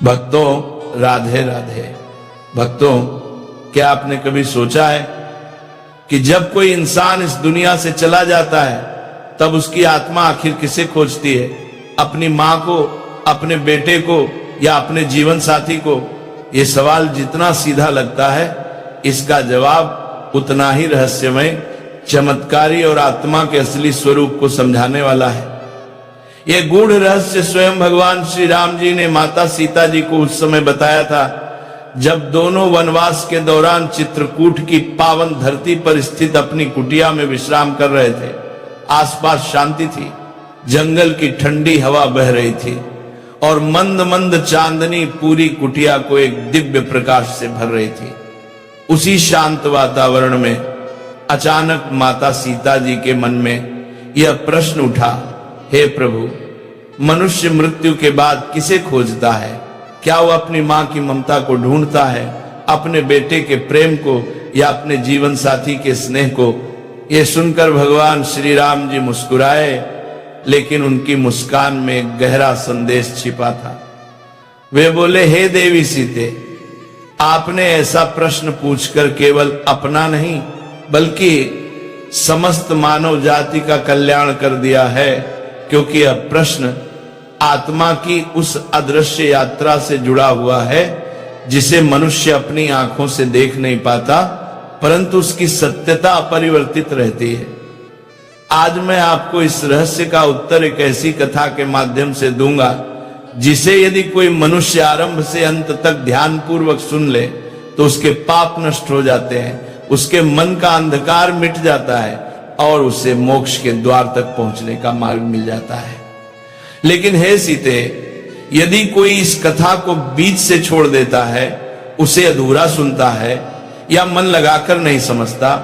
भक्तों राधे राधे। भक्तों, क्या आपने कभी सोचा है कि जब कोई इंसान इस दुनिया से चला जाता है तब उसकी आत्मा आखिर किसे खोजती है? अपनी मां को, अपने बेटे को या अपने जीवन साथी को? यह सवाल जितना सीधा लगता है, इसका जवाब उतना ही रहस्यमय, चमत्कारी और आत्मा के असली स्वरूप को समझाने वाला है। यह गूढ़ रहस्य स्वयं भगवान श्री राम जी ने माता सीता जी को उस समय बताया था जब दोनों वनवास के दौरान चित्रकूट की पावन धरती पर स्थित अपनी कुटिया में विश्राम कर रहे थे। आसपास शांति थी, जंगल की ठंडी हवा बह रही थी और मंद मंद चांदनी पूरी कुटिया को एक दिव्य प्रकाश से भर रही थी। उसी शांत वातावरण में अचानक माता सीता जी के मन में यह प्रश्न उठा, हे प्रभु, मनुष्य मृत्यु के बाद किसे खोजता है? क्या वो अपनी मां की ममता को ढूंढता है, अपने बेटे के प्रेम को या अपने जीवन साथी के स्नेह को? ये सुनकर भगवान श्री राम जी मुस्कुराए, लेकिन उनकी मुस्कान में गहरा संदेश छिपा था। वे बोले, हे देवी सीते, आपने ऐसा प्रश्न पूछकर केवल अपना नहीं बल्कि समस्त मानव जाति का कल्याण कर दिया है, क्योंकि यह प्रश्न आत्मा की उस अदृश्य यात्रा से जुड़ा हुआ है जिसे मनुष्य अपनी आंखों से देख नहीं पाता, परंतु उसकी सत्यता अपरिवर्तित रहती है। आज मैं आपको इस रहस्य का उत्तर एक ऐसी कथा के माध्यम से दूंगा जिसे यदि कोई मनुष्य आरंभ से अंत तक ध्यान पूर्वक सुन ले तो उसके पाप नष्ट हो जाते हैं, उसके मन का अंधकार मिट जाता है और उसे मोक्ष के द्वार तक पहुंचने का मार्ग मिल जाता है। लेकिन हे सीते, यदि कोई इस कथा को बीच से छोड़ देता है, उसे अधूरा सुनता है या मन लगाकर नहीं समझता,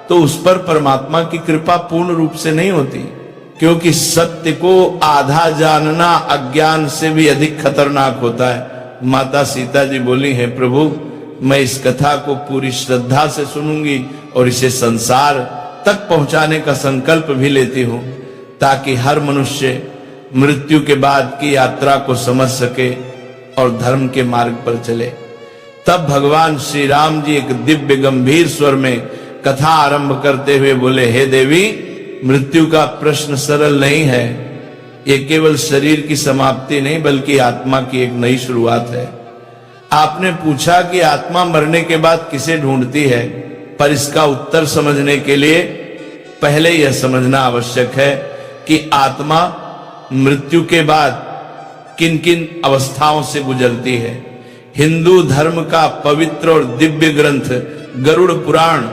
तो उस पर परमात्मा की कृपा पूर्ण रूप से नहीं होती, क्योंकि सत्य को आधा जानना अज्ञान से भी अधिक खतरनाक होता है। माता सीता जी बोली, हे प्रभु, मैं इस कथा को पूरी श्रद्धा से सुनूंगी और इसे संसार तक पहुंचाने का संकल्प भी लेती हूं, ताकि हर मनुष्य मृत्यु के बाद की यात्रा को समझ सके और धर्म के मार्ग पर चले। तब भगवान श्री राम जी एक दिव्य गंभीर स्वर में कथा आरंभ करते हुए बोले, हे देवी, मृत्यु का प्रश्न सरल नहीं है। ये केवल शरीर की समाप्ति नहीं बल्कि आत्मा की एक नई शुरुआत है। आपने पूछा कि आत्मा मरने के बाद किसे ढूंढती है, पर इसका उत्तर समझने के लिए पहले यह समझना आवश्यक है कि आत्मा मृत्यु के बाद किन किन अवस्थाओं से गुजरती है। हिंदू धर्म का पवित्र और दिव्य ग्रंथ गरुड़ पुराण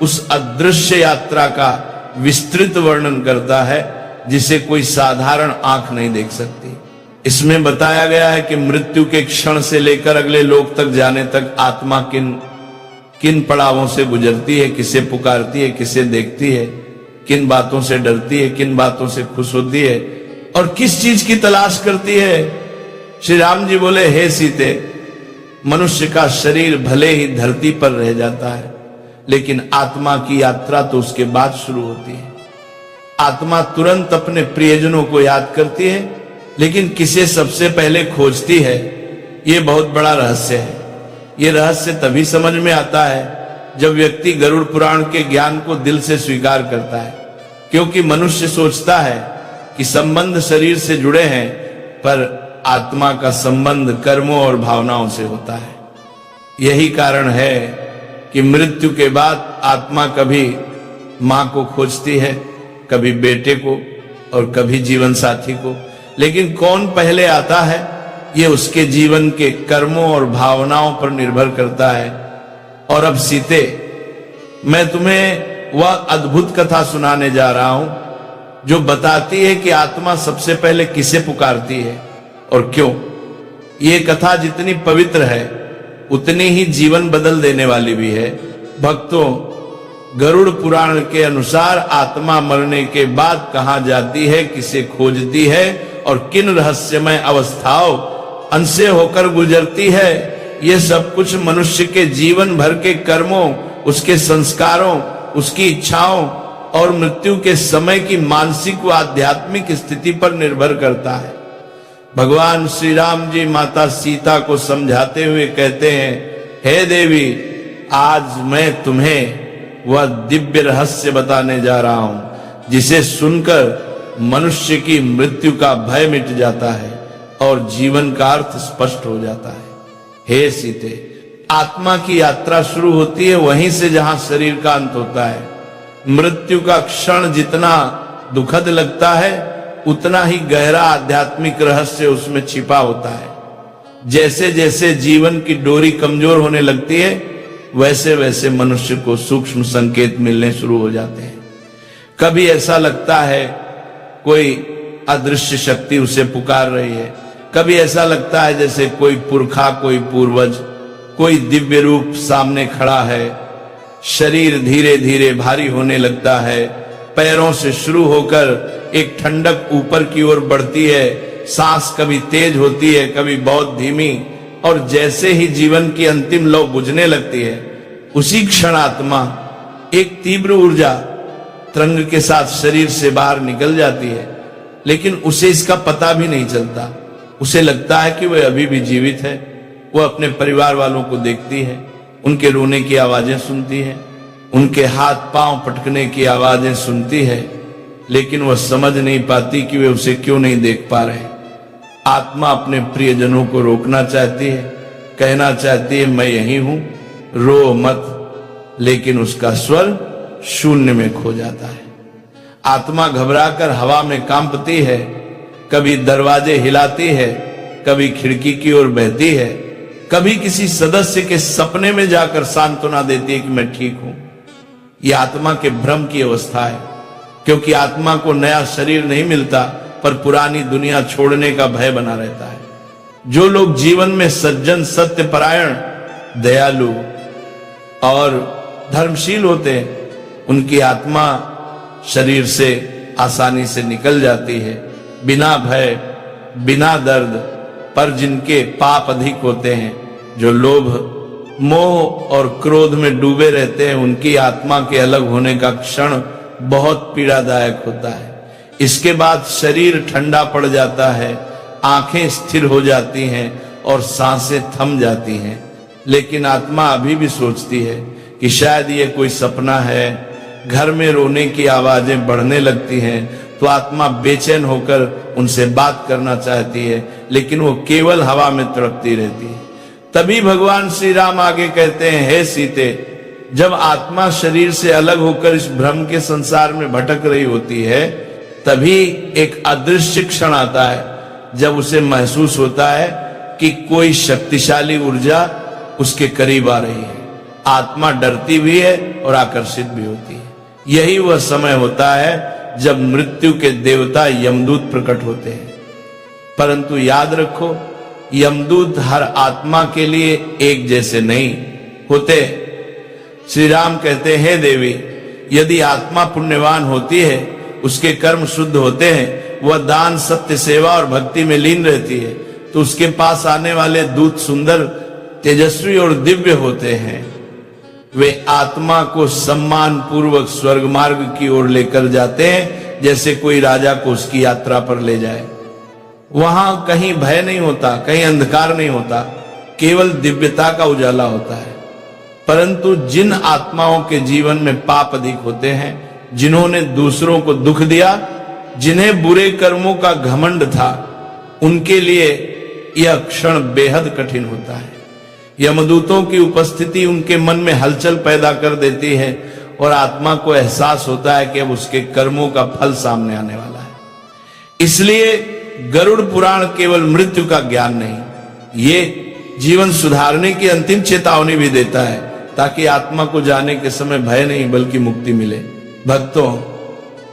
उस अदृश्य यात्रा का विस्तृत वर्णन करता है जिसे कोई साधारण आंख नहीं देख सकती। इसमें बताया गया है कि मृत्यु के क्षण से लेकर अगले लोक तक जाने तक आत्मा किन किन पड़ावों से गुजरती है, किसे पुकारती है, किसे देखती है, किन बातों से डरती है, किन बातों से खुश होती है और किस चीज की तलाश करती है। श्री राम जी बोले, हे सीते, मनुष्य का शरीर भले ही धरती पर रह जाता है, लेकिन आत्मा की यात्रा तो उसके बाद शुरू होती है। आत्मा तुरंत अपने प्रियजनों को याद करती है, लेकिन किसे सबसे पहले खोजती है, यह बहुत बड़ा रहस्य है। यह रहस्य तभी समझ में आता है जब व्यक्ति गरुड़ पुराण के ज्ञान को दिल से स्वीकार करता है, क्योंकि मनुष्य सोचता है कि संबंध शरीर से जुड़े हैं, पर आत्मा का संबंध कर्मों और भावनाओं से होता है। यही कारण है कि मृत्यु के बाद आत्मा कभी मां को खोजती है, कभी बेटे को और कभी जीवन साथी को। लेकिन कौन पहले आता है, यह उसके जीवन के कर्मों और भावनाओं पर निर्भर करता है। और अब सीते, मैं तुम्हें वह अद्भुत कथा सुनाने जा रहा हूं जो बताती है कि आत्मा सबसे पहले किसे पुकारती है और क्यों। ये कथा जितनी पवित्र है उतनी ही जीवन बदल देने वाली भी है। भक्तों, गरुड़ पुराण के अनुसार आत्मा मरने के बाद कहां जाती है, किसे खोजती है और किन रहस्यमय अवस्थाओं अंसे होकर गुजरती है, यह सब कुछ मनुष्य के जीवन भर के कर्मों, उसके संस्कारों, उसकी इच्छाओं और मृत्यु के समय की मानसिक व आध्यात्मिक स्थिति पर निर्भर करता है। भगवान श्री राम जी माता सीता को समझाते हुए कहते हैं, हे देवी, आज मैं तुम्हें वह दिव्य रहस्य बताने जा रहा हूं जिसे सुनकर मनुष्य की मृत्यु का भय मिट जाता है और जीवन का अर्थ स्पष्ट हो जाता है। हे सीते, आत्मा की यात्रा शुरू होती है वहीं से जहां शरीर का अंत होता है। मृत्यु का क्षण जितना दुखद लगता है उतना ही गहरा आध्यात्मिक रहस्य उसमें छिपा होता है। जैसे जैसे जीवन की डोरी कमजोर होने लगती है वैसे वैसे मनुष्य को सूक्ष्म संकेत मिलने शुरू हो जाते हैं। कभी ऐसा लगता है कोई अदृश्य शक्ति उसे पुकार रही है, कभी ऐसा लगता है जैसे कोई पुरखा, कोई पूर्वज, कोई दिव्य रूप सामने खड़ा है। शरीर धीरे धीरे भारी होने लगता है, पैरों से शुरू होकर एक ठंडक ऊपर की ओर बढ़ती है, सांस कभी तेज होती है, कभी बहुत धीमी, और जैसे ही जीवन की अंतिम लौ बुझने लगती है उसी क्षण आत्मा एक तीव्र ऊर्जा तरंग के साथ शरीर से बाहर निकल जाती है, लेकिन उसे इसका पता भी नहीं चलता। उसे लगता है कि वह अभी भी जीवित है। वह अपने परिवार वालों को देखती है, उनके रोने की आवाजें सुनती है, उनके हाथ पांव पटकने की आवाजें सुनती है, लेकिन वह समझ नहीं पाती कि वे उसे क्यों नहीं देख पा रहे। आत्मा अपने प्रियजनों को रोकना चाहती है, कहना चाहती है मैं यही हूं, रो मत, लेकिन उसका स्वर शून्य में खो जाता है। आत्मा घबराकर हवा में कांपती है, कभी दरवाजे हिलाती है, कभी खिड़की की ओर बहती है, कभी किसी सदस्य के सपने में जाकर सांत्वना देती है कि मैं ठीक हूं। यह आत्मा के भ्रम की अवस्था है, क्योंकि आत्मा को नया शरीर नहीं मिलता पर पुरानी दुनिया छोड़ने का भय बना रहता है। जो लोग जीवन में सज्जन, सत्यपरायण, दयालु और धर्मशील होते हैं उनकी आत्मा शरीर से आसानी से निकल जाती है, बिना भय, बिना दर्द। पर जिनके पाप अधिक होते हैं, जो लोभ, मोह और क्रोध में डूबे रहते हैं, उनकी आत्मा के अलग होने का क्षण बहुत पीड़ादायक होता है। इसके बाद शरीर ठंडा पड़ जाता है, आंखें स्थिर हो जाती हैं और सांसें थम जाती हैं, लेकिन आत्मा अभी भी सोचती है कि शायद ये कोई सपना है। घर में रोने की आवाजें बढ़ने लगती हैं तो आत्मा बेचैन होकर उनसे बात करना चाहती है, लेकिन वो केवल हवा में तड़पती रहती है। तभी भगवान श्री राम आगे कहते हैं, हे सीते, जब आत्मा शरीर से अलग होकर इस भ्रम के संसार में भटक रही होती है तभी एक अदृश्य क्षण आता है जब उसे महसूस होता है कि कोई शक्तिशाली ऊर्जा उसके करीब आ रही है। आत्मा डरती भी है और आकर्षित भी होती है। यही वह समय होता है जब मृत्यु के देवता यमदूत प्रकट होते हैं। परंतु याद रखो, यमदूत हर आत्मा के लिए एक जैसे नहीं होते। श्री राम कहते हैं, हे देवी, यदि आत्मा पुण्यवान होती है, उसके कर्म शुद्ध होते हैं, वह दान, सत्य, सेवा और भक्ति में लीन रहती है, तो उसके पास आने वाले दूत सुंदर, तेजस्वी और दिव्य होते हैं। वे आत्मा को सम्मान पूर्वक स्वर्ग मार्ग की ओर लेकर जाते हैं, जैसे कोई राजा को उसकी यात्रा पर ले जाए। वहां कहीं भय नहीं होता, कहीं अंधकार नहीं होता, केवल दिव्यता का उजाला होता है। परंतु जिन आत्माओं के जीवन में पाप अधिक होते हैं, जिन्होंने दूसरों को दुख दिया, जिन्हें बुरे कर्मों का घमंड था, उनके लिए यह क्षण बेहद कठिन होता है। यमदूतों की उपस्थिति उनके मन में हलचल पैदा कर देती है और आत्मा को एहसास होता है कि अब उसके कर्मों का फल सामने आने वाला है। इसलिए गरुड़ पुराण केवल मृत्यु का ज्ञान नहीं, ये जीवन सुधारने की अंतिम चेतावनी भी देता है, ताकि आत्मा को जाने के समय भय नहीं बल्कि मुक्ति मिले। भक्तों,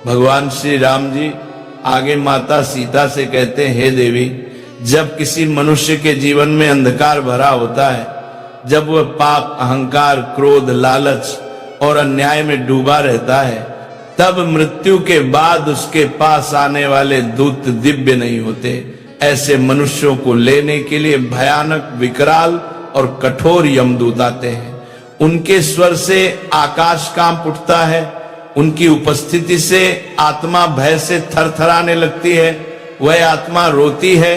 भगवान श्री राम जी आगे माता सीता से कहते हैं, हे देवी, जब किसी मनुष्य के जीवन में अंधकार भरा होता है, जब वह पाप, अहंकार, क्रोध, लालच और अन्याय में डूबा रहता है, तब मृत्यु के बाद उसके पास आने वाले दूत दिव्य नहीं होते। ऐसे मनुष्यों को लेने के लिए भयानक, विकराल और कठोर यमदूत आते हैं। उनके स्वर से आकाश कांप उठता है, उनकी उपस्थिति से आत्मा भय से थरथराने लगती है। वह आत्मा रोती है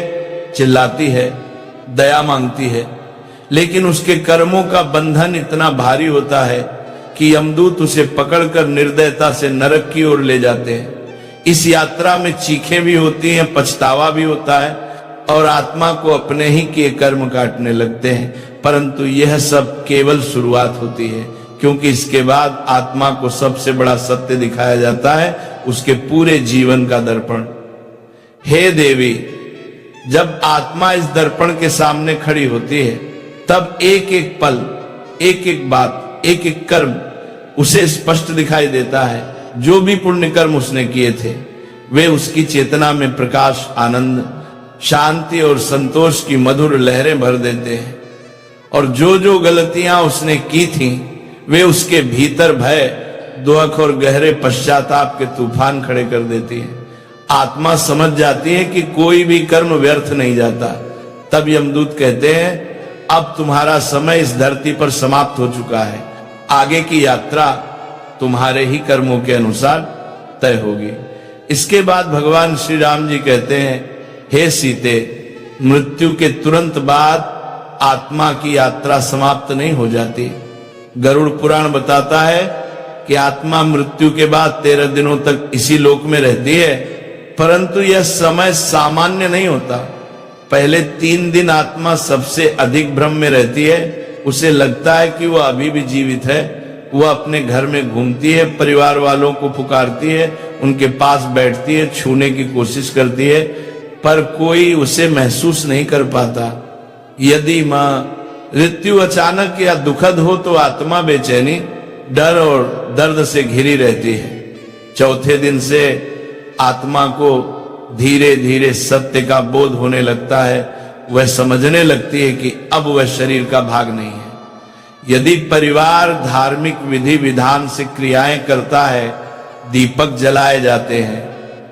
चिल्लाती है, दया मांगती है, लेकिन उसके कर्मों का बंधन इतना भारी होता है कि यमदूत उसे पकड़कर निर्दयता से नरक की ओर ले जाते हैं। इस यात्रा में चीखें भी होती हैं, पछतावा भी होता है और आत्मा को अपने ही किए कर्म काटने लगते हैं। परंतु यह सब केवल शुरुआत होती है, क्योंकि इसके बाद आत्मा को सबसे बड़ा सत्य दिखाया जाता है, उसके पूरे जीवन का दर्पण। हे देवी, जब आत्मा इस दर्पण के सामने खड़ी होती है, तब एक एक पल, एक एक बात, एक एक कर्म उसे स्पष्ट दिखाई देता है। जो भी पुण्य कर्म उसने किए थे, वे उसकी चेतना में प्रकाश, आनंद, शांति और संतोष की मधुर लहरें भर देते हैं। और जो जो गलतियां उसने की थी, वे उसके भीतर भय, दुख और गहरे पश्चाताप के तूफान खड़े कर देती है। आत्मा समझ जाती है कि कोई भी कर्म व्यर्थ नहीं जाता। तब यमदूत कहते हैं, अब तुम्हारा समय इस धरती पर समाप्त हो चुका है, आगे की यात्रा तुम्हारे ही कर्मों के अनुसार तय होगी। इसके बाद भगवान श्री राम जी कहते हैं, हे सीते, मृत्यु के तुरंत बाद आत्मा की यात्रा समाप्त नहीं हो जाती। गरुड़ पुराण बताता है कि आत्मा मृत्यु के बाद 13 दिनों तक इसी लोक में रहती है, परंतु यह समय सामान्य नहीं होता। पहले 3 दिन आत्मा सबसे अधिक भ्रम में रहती है। उसे लगता है कि वह अभी भी जीवित है। वह अपने घर में घूमती है, परिवार वालों को पुकारती है, उनके पास बैठती है, छूने की कोशिश करती है, पर कोई उसे महसूस नहीं कर पाता। यदि मृत्यु अचानक या दुखद हो तो आत्मा बेचैनी, डर और दर्द से घिरी रहती है। चौथे दिन से आत्मा को धीरे धीरे सत्य का बोध होने लगता है। वह समझने लगती है कि अब वह शरीर का भाग नहीं है। यदि परिवार धार्मिक विधि विधान से क्रियाएं करता है, दीपक जलाए जाते हैं,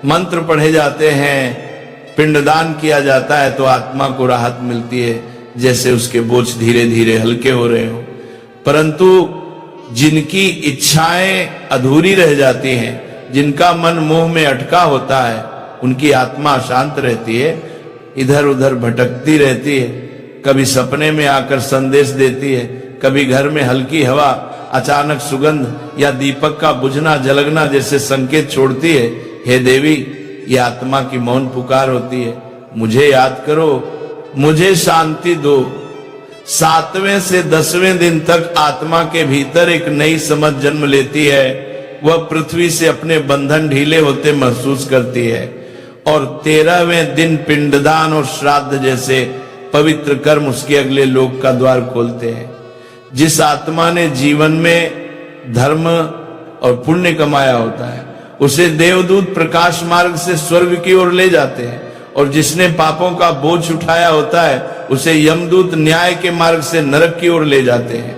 मंत्र पढ़े जाते हैं, पिंडदान किया जाता है, तो आत्मा को राहत मिलती है, जैसे उसके बोझ धीरे धीरे हल्के हो रहे हो। परंतु जिनकी इच्छाएं अधूरी रह जाती हैं, जिनका मन मोह में अटका होता है, उनकी आत्मा शांत रहती है, इधर उधर भटकती रहती है। कभी सपने में आकर संदेश देती है, कभी घर में हल्की हवा, अचानक सुगंध या दीपक का बुझना जलगना जैसे संकेत छोड़ती है। हे देवी, ये आत्मा की मौन पुकार होती है, मुझे याद करो, मुझे शांति दो। 7वें से 10वें दिन तक आत्मा के भीतर एक नई समझ जन्म लेती है। वह पृथ्वी से अपने बंधन ढीले होते महसूस करती है और 13वें दिन पिंडदान और श्राद्ध जैसे पवित्र कर्म उसके अगले लोक का द्वार खोलते हैं। जिस आत्मा ने जीवन में धर्म और पुण्य कमाया होता है, उसे देवदूत प्रकाश मार्ग से स्वर्ग की ओर ले जाते हैं, और जिसने पापों का बोझ उठाया होता है, उसे यमदूत न्याय के मार्ग से नरक की ओर ले जाते हैं।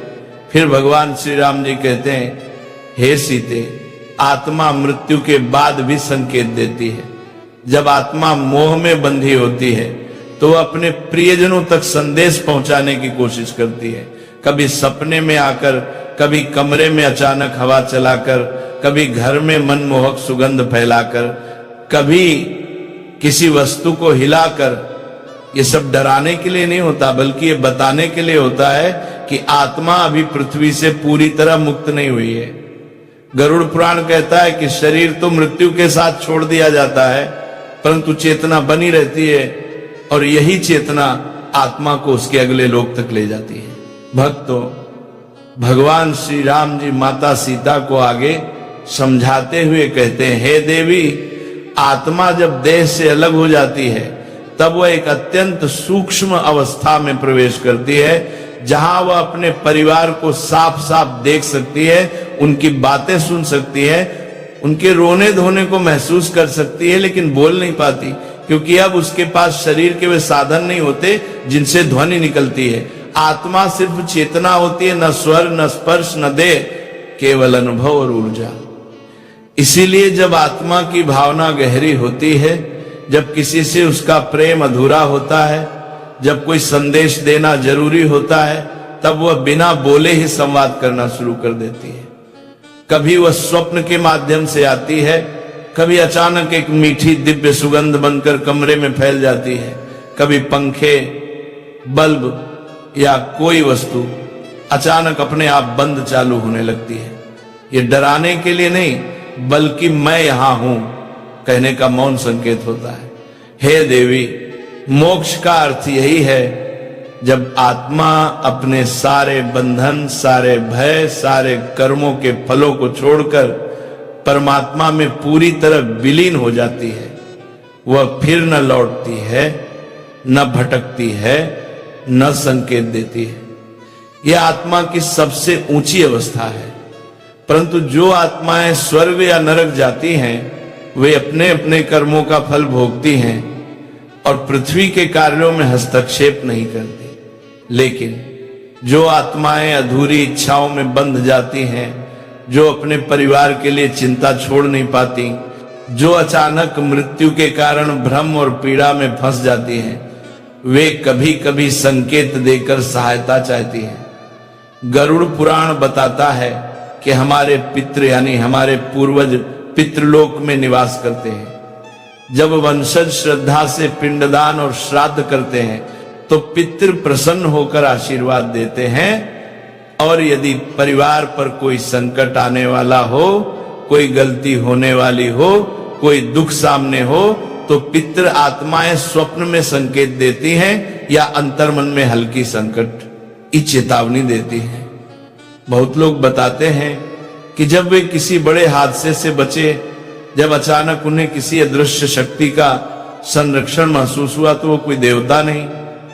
फिर भगवान श्री राम जी कहते हैं, हे सीते, आत्मा मृत्यु के बाद भी संकेत देती है। जब आत्मा मोह में बंधी होती है, तो वह अपने प्रियजनों तक संदेश पहुंचाने की कोशिश करती है। कभी सपने में आकर, कभी कमरे में अचानक हवा चलाकर, कभी घर में मनमोहक सुगंध फैलाकर, कभी किसी वस्तु को हिलाकर। ये सब डराने के लिए नहीं होता, बल्कि ये बताने के लिए होता है कि आत्मा अभी पृथ्वी से पूरी तरह मुक्त नहीं हुई है। गरुड़ पुराण कहता है कि शरीर तो मृत्यु के साथ छोड़ दिया जाता है, परंतु चेतना बनी रहती है, और यही चेतना आत्मा को उसके अगले लोक तक ले जाती है। भक्तों, भगवान श्री राम जी माता सीता को आगे समझाते हुए कहते हैं, हे देवी, आत्मा जब देह से अलग हो जाती है, तब वह एक अत्यंत सूक्ष्म अवस्था में प्रवेश करती है, जहां वह अपने परिवार को साफ साफ देख सकती है, उनकी बातें सुन सकती है, उनके रोने धोने को महसूस कर सकती है, लेकिन बोल नहीं पाती, क्योंकि अब उसके पास शरीर के वे साधन नहीं होते जिनसे ध्वनि निकलती है। आत्मा सिर्फ चेतना होती है, न स्वर, न स्पर्श, न देह, केवल अनुभव और ऊर्जा। इसीलिए जब आत्मा की भावना गहरी होती है, जब किसी से उसका प्रेम अधूरा होता है, जब कोई संदेश देना जरूरी होता है, तब वह बिना बोले ही संवाद करना शुरू कर देती है। कभी वह स्वप्न के माध्यम से आती है, कभी अचानक एक मीठी दिव्य सुगंध बनकर कमरे में फैल जाती है, कभी पंखे, बल्ब या कोई वस्तु अचानक अपने आप बंद चालू होने लगती है। ये डराने के लिए नहीं, बल्कि मैं यहां हूं कहने का मौन संकेत होता है। हे देवी, मोक्ष का अर्थ यही है जब आत्मा अपने सारे बंधन, सारे भय, सारे कर्मों के फलों को छोड़कर परमात्मा में पूरी तरह विलीन हो जाती है। वह फिर न लौटती है, न भटकती है, न संकेत देती है। यह आत्मा की सबसे ऊंची अवस्था है। परंतु जो आत्माएं स्वर्ग या नरक जाती हैं, वे अपने अपने कर्मों का फल भोगती हैं और पृथ्वी के कार्यों में हस्तक्षेप नहीं करती। लेकिन जो आत्माएं अधूरी इच्छाओं में बंध जाती हैं, जो अपने परिवार के लिए चिंता छोड़ नहीं पाती, जो अचानक मृत्यु के कारण भ्रम और पीड़ा में फंस जाती हैं, वे कभी कभी संकेत देकर सहायता चाहती हैं। गरुड़ पुराण बताता है कि हमारे पितृ यानी हमारे पूर्वज पितृलोक में निवास करते हैं। जब वंशज श्रद्धा से पिंडदान और श्राद्ध करते हैं तो पितृ प्रसन्न होकर आशीर्वाद देते हैं, और यदि परिवार पर कोई संकट आने वाला हो, कोई गलती होने वाली हो, कोई दुख सामने हो, तो पितृ आत्माएं स्वप्न में संकेत देती हैं या अंतर्मन में हल्की संकट की चेतावनी देती हैं। बहुत लोग बताते हैं कि जब वे किसी बड़े हादसे से बचे, जब अचानक उन्हें किसी अदृश्य शक्ति का संरक्षण महसूस हुआ, तो वो कोई देवता नहीं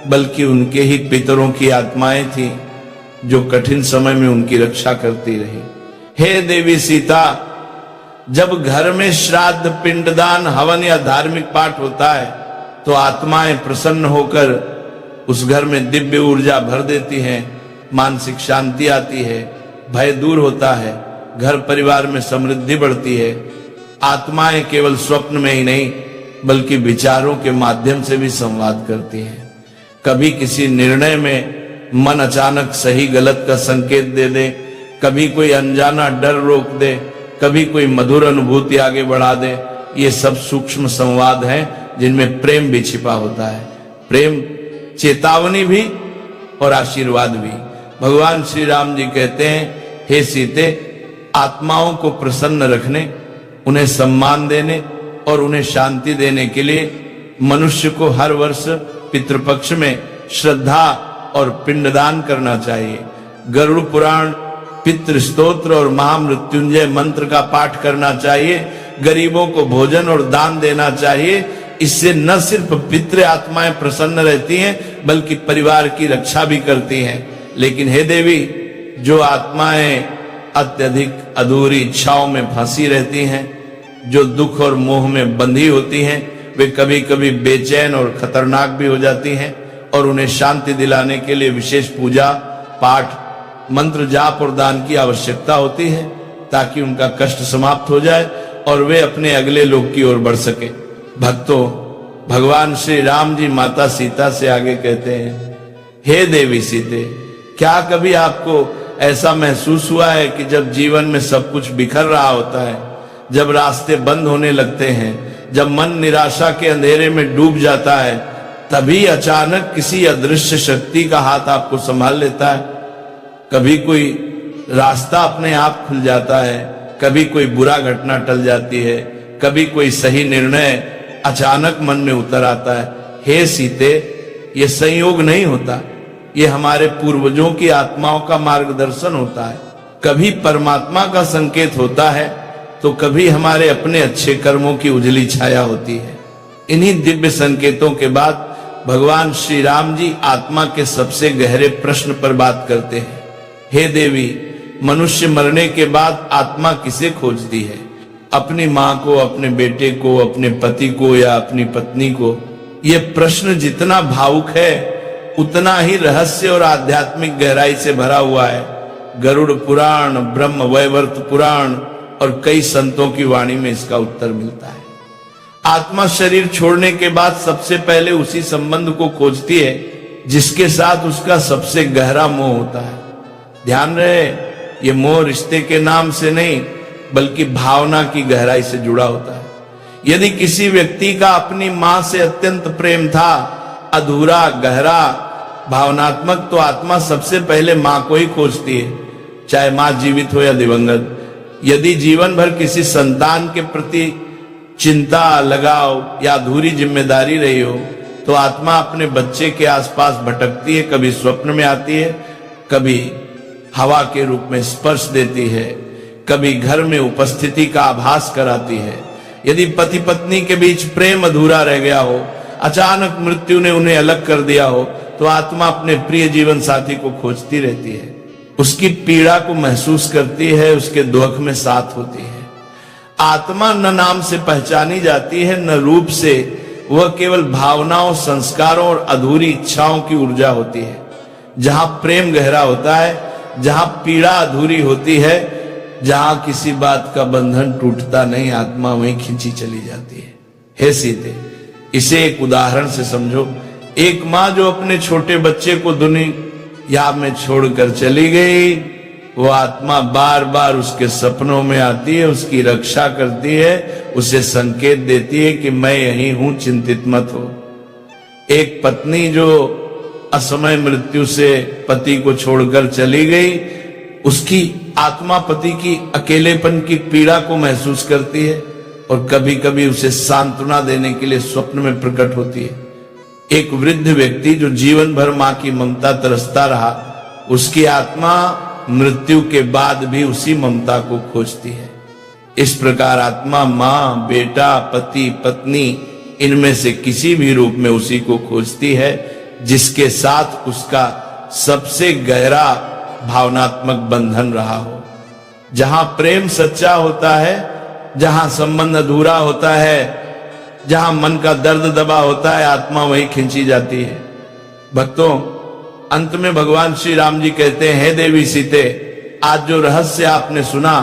बल्कि उनके ही पितरों की आत्माएं थी जो कठिन समय में उनकी रक्षा करती रही। हे देवी सीता, जब घर में श्राद्ध, पिंडदान, हवन या धार्मिक पाठ होता है तो आत्माएं प्रसन्न होकर उस घर में दिव्य ऊर्जा भर देती हैं, मानसिक शांति आती है, भय दूर होता है, घर परिवार में समृद्धि बढ़ती है। आत्माएं केवल स्वप्न में ही नहीं बल्कि विचारों के माध्यम से भी संवाद करती हैं। कभी किसी निर्णय में मन अचानक सही गलत का संकेत दे दे, कभी कोई अनजाना डर रोक दे, कभी कोई मधुर अनुभूति आगे बढ़ा दे। ये सब सूक्ष्म संवाद हैं जिनमें प्रेम भी छिपा होता है। प्रेम चेतावनी भी और आशीर्वाद भी। भगवान श्री राम जी कहते हैं, हे सीते, आत्माओं को प्रसन्न रखने, उन्हें सम्मान देने और उन्हें शांति देने के लिए मनुष्य को हर वर्ष पितृपक्ष में श्रद्धा और पिंडदान करना चाहिए। गरुड़ पुराण, पितृ स्तोत्र और महामृत्युंजय मंत्र का पाठ करना चाहिए। गरीबों को भोजन और दान देना चाहिए। इससे न सिर्फ पितृ आत्माएं प्रसन्न रहती हैं बल्कि परिवार की रक्षा भी करती हैं। लेकिन हे देवी, जो आत्माएं अत्यधिक अधूरी इच्छाओं में फंसी रहती हैं, जो दुख और मोह में बंधी होती हैं, वे कभी कभी बेचैन और खतरनाक भी हो जाती हैं, और उन्हें शांति दिलाने के लिए विशेष पूजा, पाठ, मंत्र जाप और दान की आवश्यकता होती है ताकि उनका कष्ट समाप्त हो जाए और वे अपने अगले लोक की ओर बढ़ सके। भक्तों, भगवान श्री राम जी माता सीता से आगे कहते हैं, हे देवी सीते, क्या कभी आपको ऐसा महसूस हुआ है कि जब जीवन में सब कुछ बिखर रहा होता है, जब रास्ते बंद होने लगते हैं, जब मन निराशा के अंधेरे में डूब जाता है, तभी अचानक किसी अदृश्य शक्ति का हाथ आपको संभाल लेता है? कभी कोई रास्ता अपने आप खुल जाता है, कभी कोई बुरा घटना टल जाती है, कभी कोई सही निर्णय अचानक मन में उतर आता है। हे सीते, ये संयोग नहीं होता, ये हमारे पूर्वजों की आत्माओं का मार्गदर्शन होता है। कभी परमात्मा का संकेत होता है तो कभी हमारे अपने अच्छे कर्मों की उजली छाया होती है। इन्हीं दिव्य संकेतों के बाद भगवान श्री राम जी आत्मा के सबसे गहरे प्रश्न पर बात करते हैं। हे देवी, मनुष्य मरने के बाद आत्मा किसे खोजती है? अपनी मां को, अपने बेटे को, अपने पति को या अपनी पत्नी को? यह प्रश्न जितना भावुक है उतना ही रहस्य और आध्यात्मिक गहराई से भरा हुआ है। गरुड़ पुराण, ब्रह्म वैवर्त पुराण और कई संतों की वाणी में इसका उत्तर मिलता है। आत्मा शरीर छोड़ने के बाद सबसे पहले उसी संबंध को खोजती है जिसके साथ उसका सबसे गहरा मोह होता है। ध्यान रहे, ये मोह रिश्ते के नाम से नहीं बल्कि भावना की गहराई से जुड़ा होता है। यदि किसी व्यक्ति का अपनी मां से अत्यंत प्रेम था अधूरा गहरा भावनात्मक तो आत्मा सबसे पहले मां को ही खोजती है, चाहे मां जीवित हो या दिवंगत। यदि जीवन भर किसी संतान के प्रति चिंता, लगाव या अधूरी जिम्मेदारी रही हो तो आत्मा अपने बच्चे के आसपास भटकती है, कभी स्वप्न में आती है, कभी हवा के रूप में स्पर्श देती है, कभी घर में उपस्थिति का आभास कराती है। यदि पति पत्नी के बीच प्रेम अधूरा रह गया हो, अचानक मृत्यु ने उन्हें अलग कर दिया हो, तो आत्मा अपने प्रिय जीवन साथी को खोजती रहती है, उसकी पीड़ा को महसूस करती है, उसके दुख में साथ होती है। आत्मा न नाम से पहचानी जाती है न रूप से, वह केवल भावनाओं, संस्कारों और अधूरी इच्छाओं की ऊर्जा होती है। जहां प्रेम गहरा होता है, जहां पीड़ा अधूरी होती है, जहां किसी बात का बंधन टूटता नहीं, आत्मा वहीं खींची चली जाती है। हे सीते, इसे एक उदाहरण से समझो। एक माँ जो अपने छोटे बच्चे को दुनिया में छोड़कर चली गई, वो आत्मा बार बार उसके सपनों में आती है, उसकी रक्षा करती है, उसे संकेत देती है कि मैं यहीं हूं, चिंतित मत हो। एक पत्नी जो असमय मृत्यु से पति को छोड़कर चली गई, उसकी आत्मा पति की अकेलेपन की पीड़ा को महसूस करती है और कभी कभी उसे सांत्वना देने के लिए स्वप्न में प्रकट होती है। एक वृद्ध व्यक्ति जो जीवन भर मां की ममता तरसता रहा, उसकी आत्मा मृत्यु के बाद भी उसी ममता को खोजती है। इस प्रकार आत्मा मां, बेटा, पति, पत्नी, इनमें से किसी भी रूप में उसी को खोजती है जिसके साथ उसका सबसे गहरा भावनात्मक बंधन रहा हो। जहां प्रेम सच्चा होता है, जहां संबंध अधूरा होता है, जहां मन का दर्द दबा होता है, आत्मा वहीं खींची जाती है। भक्तों, अंत में भगवान श्री राम जी कहते हैं, हे देवी सीते, आज जो रहस्य आपने सुना,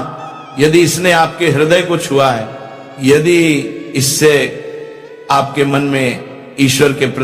यदि इसने आपके हृदय को छुआ है, यदि इससे आपके मन में ईश्वर के प्रति